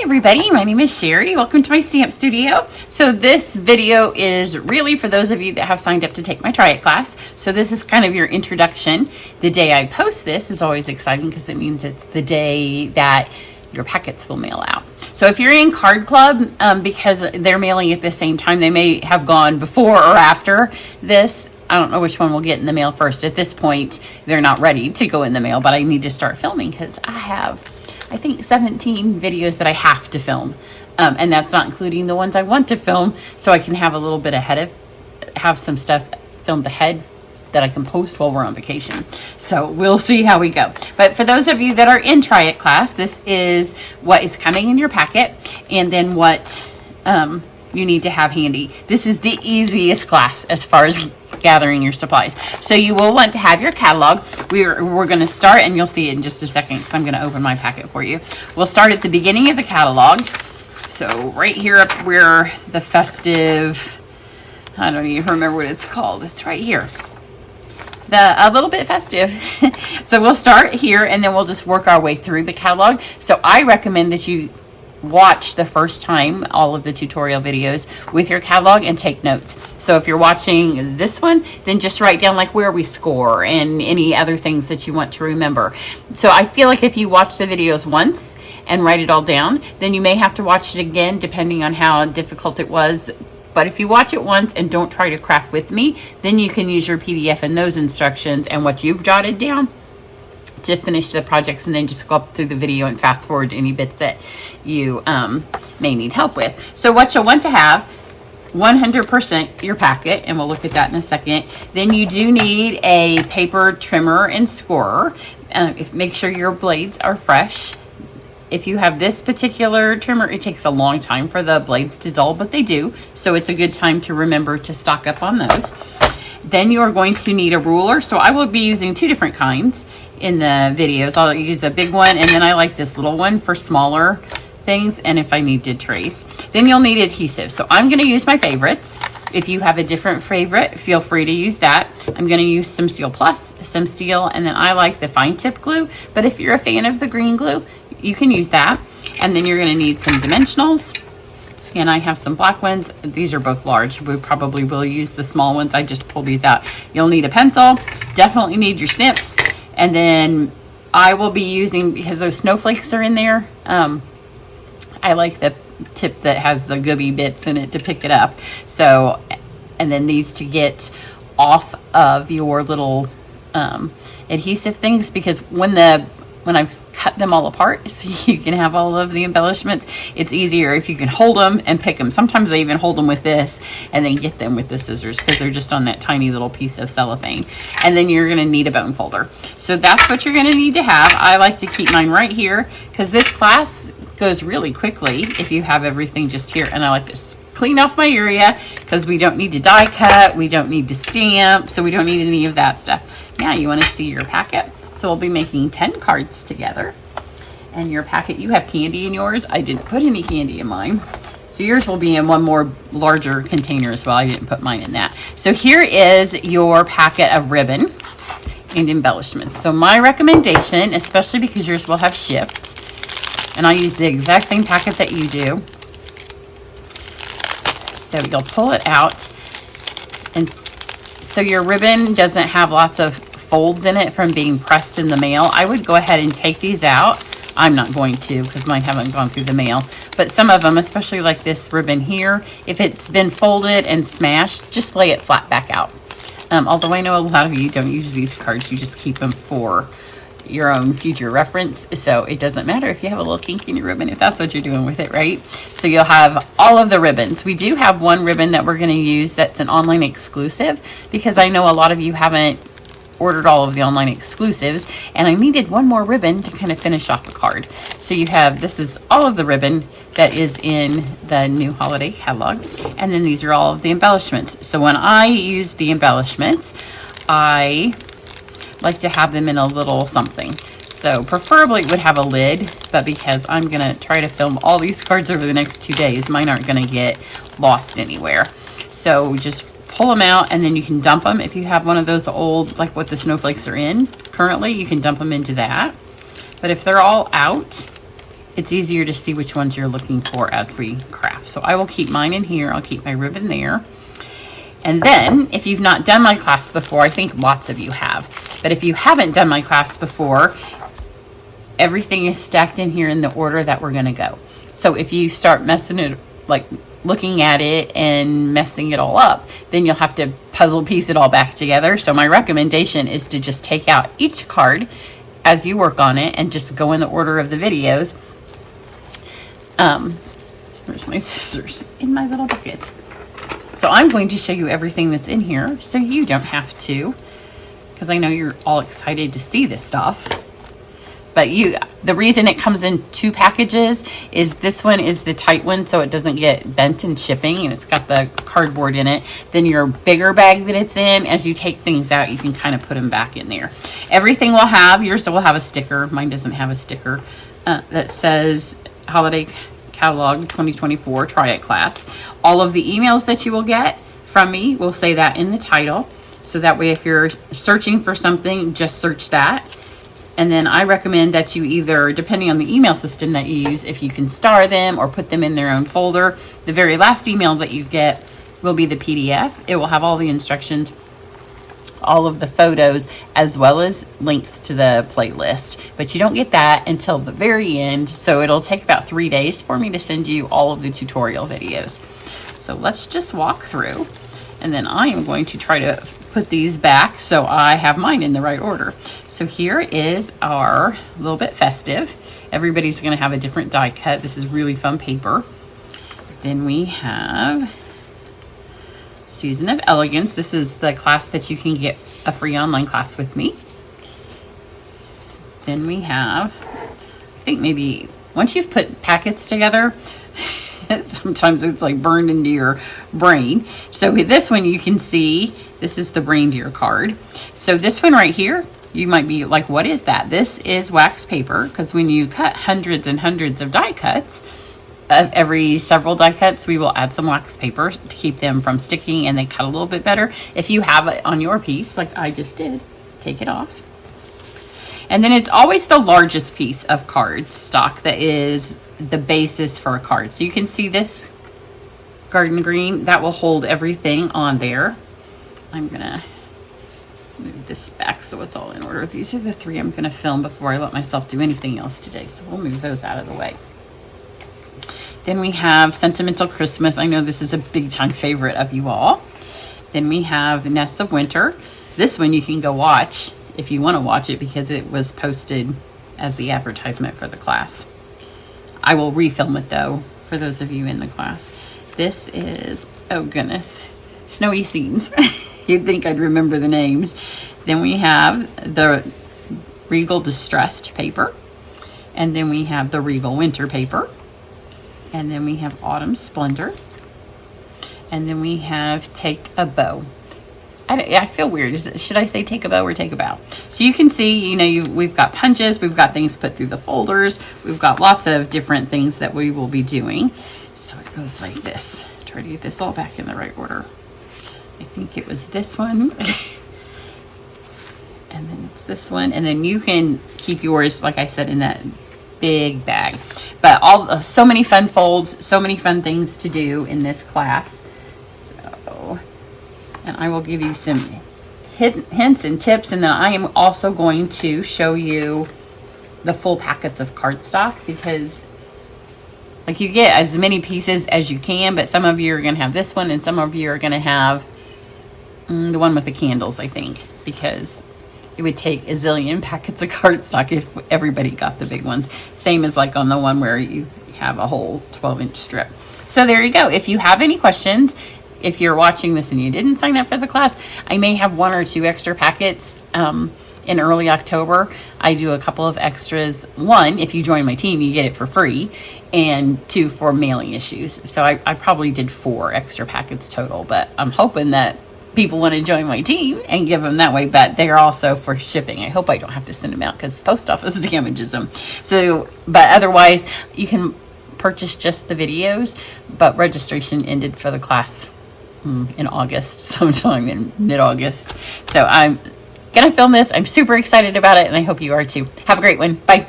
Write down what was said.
everybody, my name is Sherry. Welcome to my stamp studio. So this video is really for those of you that have signed up to take my Try It class. So this is kind of your introduction. The day I post this is always exciting because it means it's the day that your packets will mail out. So if you're in Card Club, because they're mailing at the same time, they may have gone before or after this. I don't know which one will get in the mail first. At this point, they're not ready to go in the mail, but I need to start filming because I have, I think, 17 videos that I have to film. And that's not including the ones I want to film, so I can have a little bit have some stuff filmed ahead that I can post while we're on vacation. So we'll see how we go. But for those of you that are in Try It class, this is what is coming in your packet and then what you need to have handy. This is the easiest class as far as gathering your supplies. So you will want to have your catalog. We're going to start, and you'll see it in just a second because I'm going to open my packet for you. We'll start at the beginning of the catalog. So right here up where the festive, I don't even remember what it's called. It's right here. A little bit festive. So we'll start here and then we'll just work our way through the catalog. So I recommend that you watch the first time all of the tutorial videos with your catalog and take notes. So if you're watching this one, then just write down like where we score and any other things that you want to remember. So I feel like if you watch the videos once and write it all down, then you may have to watch it again depending on how difficult it was. But if you watch it once and don't try to craft with me, then you can use your PDF and those instructions and what you've jotted down to finish the projects, and then just go up through the video and fast forward to any bits that you may need help with. So what you'll want to have, 100% your packet, and we'll look at that in a second. Then you do need a paper trimmer and scorer. Make sure your blades are fresh. If you have this particular trimmer, it takes a long time for the blades to dull, but they do. So it's a good time to remember to stock up on those. Then you are going to need a ruler. So I will be using two different kinds in the videos. I'll use a big one, and then I like this little one for smaller things, and if I need to trace. Then you'll need adhesive. So I'm going to use my favorites. If you have a different favorite, feel free to use that. I'm going to use some Seal Plus, some Seal, and then I like the fine tip glue. But if you're a fan of the green glue, you can use that. And then you're going to need some dimensionals. And I have some black ones. These are both large. We probably will use the small ones. I just pulled these out. You'll need a pencil. Definitely need your snips. And then I will be using, because those snowflakes are in there, I like the tip that has the gooby bits in it to pick it up. So, and then these to get off of your little adhesive things, because when I've cut them all apart so you can have all of the embellishments, it's easier if you can hold them and pick them. Sometimes I even hold them with this and then get them with the scissors because they're just on that tiny little piece of cellophane. And then you're going to need a bone folder. So that's what you're going to need to have. I like to keep mine right here because this class goes really quickly if you have everything just here. And I like to clean off my area because we don't need to die cut, we don't need to stamp, so we don't need any of that stuff. Now you want to see your packet. So we'll be making 10 cards together. And your packet, you have candy in yours. I didn't put any candy in mine. So yours will be in one more larger container as well. I didn't put mine in that. So here is your packet of ribbon and embellishments. So my recommendation, especially because yours will have shipped, and I'll use the exact same packet that you do. So you'll pull it out. And so your ribbon doesn't have lots of folds in it from being pressed in the mail. I would go ahead and take these out. I'm not going to because mine haven't gone through the mail. But some of them, especially like this ribbon here, if it's been folded and smashed, just lay it flat back out. Although I know a lot of you don't use these cards, you just keep them for your own future reference. So it doesn't matter if you have a little kink in your ribbon, if that's what you're doing with it, right? So you'll have all of the ribbons. We do have one ribbon that we're going to use that's an online exclusive because I know a lot of you haven't ordered all of the online exclusives, and I needed one more ribbon to kind of finish off the card. So you have, this is all of the ribbon that is in the new holiday catalog, and then these are all of the embellishments. So when I use the embellishments, I like to have them in a little something. So preferably it would have a lid, but because I'm gonna try to film all these cards over the next 2 days, mine aren't gonna get lost anywhere. So just pull them out, and then you can dump them. If you have one of those old, like what the snowflakes are in currently, you can dump them into that. But if they're all out, it's easier to see which ones you're looking for as we craft. So I will keep mine in here. I'll keep my ribbon there. And then if you've not done my class before, I think lots of you have, but if you haven't done my class before, everything is stacked in here in the order that we're going to go. So if you start messing it, like looking at it and messing it all up, then you'll have to puzzle piece it all back together. So my recommendation is to just take out each card as you work on it and just go in the order of the videos. Where's my scissors? In my little bucket. So I'm going to show you everything that's in here so you don't have to, because I know you're all excited to see this stuff. But the reason it comes in 2 packages is this one is the tight one, so it doesn't get bent in shipping, and it's got the cardboard in it. Then your bigger bag that it's in, as you take things out, you can kind of put them back in there. Everything will have, yours will have a sticker. Mine doesn't have a sticker that says Holiday Catalog 2024 Try It Class. All of the emails that you will get from me will say that in the title. So that way, if you're searching for something, just search that. And then I recommend that you either, depending on the email system that you use, if you can star them or put them in their own folder. The very last email that you get will be the PDF. It will have all the instructions, all of the photos, as well as links to the playlist. But you don't get that until the very end. So it'll take about 3 days for me to send you all of the tutorial videos. So let's just walk through. And then I am going to try to put these back so I have mine in the right order. So here is our little bit festive. Everybody's going to have a different die cut. This is really fun paper. Then we have Season of Elegance. This is the class that you can get a free online class with me. Then we have, I think maybe once you've put packets together, sometimes it's like burned into your brain. So with this one, you can see this is the reindeer card. So this one right here, you might be like, what is that? This is wax paper, because when you cut hundreds and hundreds of die cuts, every several die cuts, we will add some wax paper to keep them from sticking and they cut a little bit better. If you have it on your piece, like I just did, take it off. And then it's always the largest piece of card stock that is the basis for a card. So you can see this garden green, that will hold everything on there. I'm gonna move this back so it's all in order. These are the 3 I'm gonna film before I let myself do anything else today. So we'll move those out of the way. Then we have Sentimental Christmas. I know this is a big time favorite of you all. Then we have Nests of Winter. This one you can go watch if you want to watch it, because it was posted as the advertisement for the class. I will refilm it though for those of you in the class. This is, oh goodness, Snowy Scenes. You'd think I'd remember the names. Then we have the Regal Distressed paper. And then we have the Regal Winter paper. And then we have Autumn Splendor. And then we have Take a Bow. I feel weird. Should I say take a bow or take a bow? So you can see, you know, we've got punches, we've got things put through the folders, we've got lots of different things that we will be doing. So it goes like this. Try to get this all back in the right order. I think it was this one. And then it's this one. And then you can keep yours, like I said, in that big bag. But so many fun folds, so many fun things to do in this class. And I will give you some hints and tips, and then I am also going to show you the full packets of cardstock, because like you get as many pieces as you can, but some of you are going to have this one and some of you are going to have the one with the candles, I think, because it would take a zillion packets of cardstock if everybody got the big ones. Same as like on the one where you have a whole 12-inch strip. So there you go. If you have any questions, if you're watching this and you didn't sign up for the class, I may have 1 or 2 extra packets in early October. I do a couple of extras. 1, if you join my team, you get it for free, and 2 for mailing issues. So I probably did 4 extra packets total, but I'm hoping that people want to join my team and give them that way, but they're also for shipping. I hope I don't have to send them out because the post office damages them. So, but otherwise, you can purchase just the videos, but registration ended for the class in August, sometime in mid-August. So I'm gonna film this. I'm super excited about it, and I hope you are too. Have a great one. Bye.